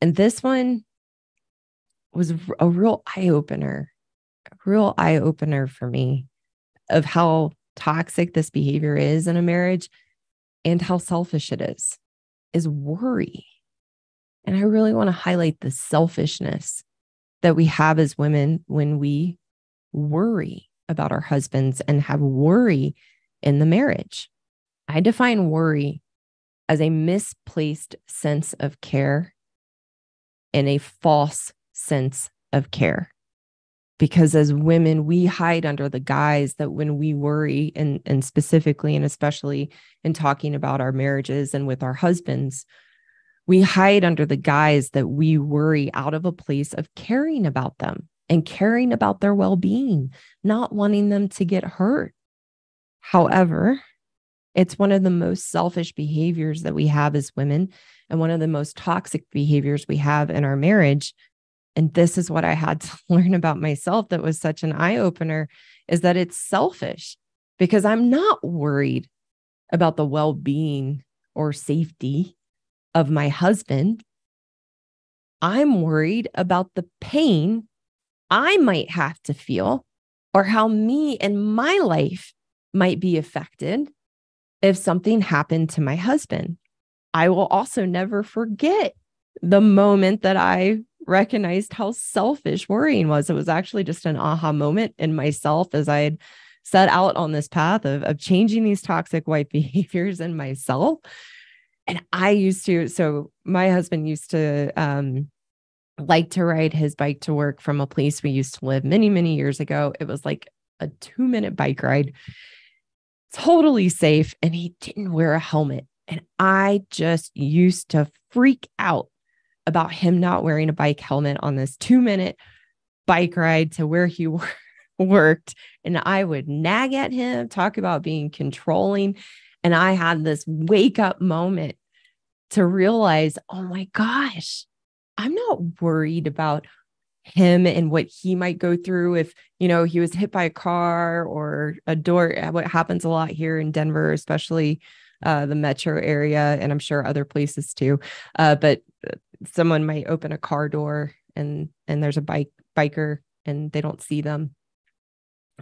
And this one was a real eye opener for me of how toxic this behavior is in a marriage and how selfish it is worry. And I really want to highlight the selfishness that we have as women when we worry about our husbands and have worry in the marriage. I define worry as a misplaced sense of care and a false sense of care. Because as women, we hide under the guise that when we worry, and specifically and especially in talking about our marriages and with our husbands, we hide under the guise that we worry out of a place of caring about them and caring about their well-being, not wanting them to get hurt. However, it's one of the most selfish behaviors that we have as women and one of the most toxic behaviors we have in our marriage. And this is what I had to learn about myself that was such an eye-opener, is that it's selfish because I'm not worried about the well-being or safety of my husband. I'm worried about the pain I might have to feel or how me and my life might be affected if something happened to my husband. I will also never forget the moment that I recognized how selfish worrying was. It was actually just an aha moment in myself as I had set out on this path of changing these toxic wife behaviors in myself. And so my husband used to like to ride his bike to work from a place we used to live many, many years ago. It was like a 2-minute bike ride, totally safe. And he didn't wear a helmet. And I just used to freak out about him not wearing a bike helmet on this 2-minute bike ride to where he worked. And I would nag at him, talk about being controlling. And I had this wake up moment to realize, oh my gosh, I'm not worried about him and what he might go through if, he was hit by a car or a door. What happens a lot here in Denver, especially the metro area, and I'm sure other places too. But someone might open a car door and there's a biker and they don't see them.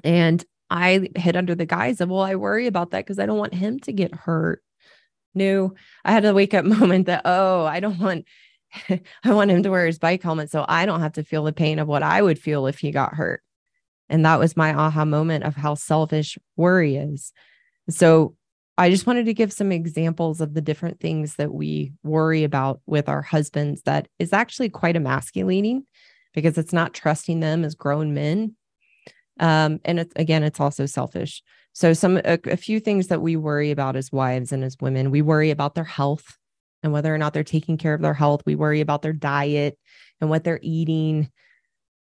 And I hid under the guise of, well, I worry about that because I don't want him to get hurt. No, I had a wake up moment that, I want him to wear his bike helmet so I don't have to feel the pain of what I would feel if he got hurt. And that was my aha moment of how selfish worry is. So I just wanted to give some examples of the different things that we worry about with our husbands that is actually quite emasculating because it's not trusting them as grown men. And it's also selfish. So a few things that we worry about as wives and as women, we worry about their health and whether or not they're taking care of their health. We worry about their diet and what they're eating.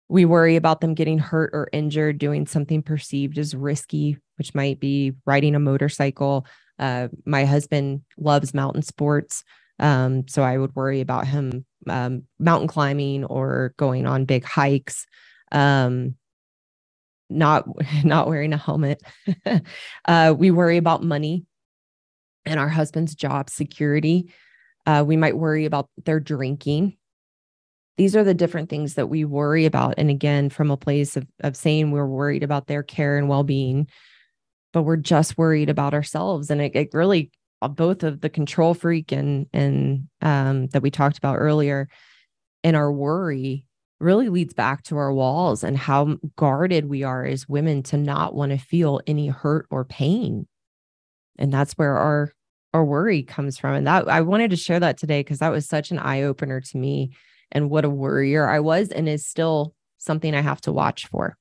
We worry about them getting hurt or injured doing something perceived as risky, which might be riding a motorcycle. My husband loves mountain sports. So I would worry about him mountain climbing or going on big hikes, not wearing a helmet. We worry about money and our husband's job security. We might worry about their drinking. These are the different things that we worry about. And again, from a place of saying we're worried about their care and well-being, but we're just worried about ourselves. And it really, both of the control freak and that we talked about earlier, and our worry really leads back to our walls and how guarded we are as women to not want to feel any hurt or pain. And that's where our worry comes from. And that I wanted to share that today because that was such an eye-opener to me and what a worrier I was and is still something I have to watch for.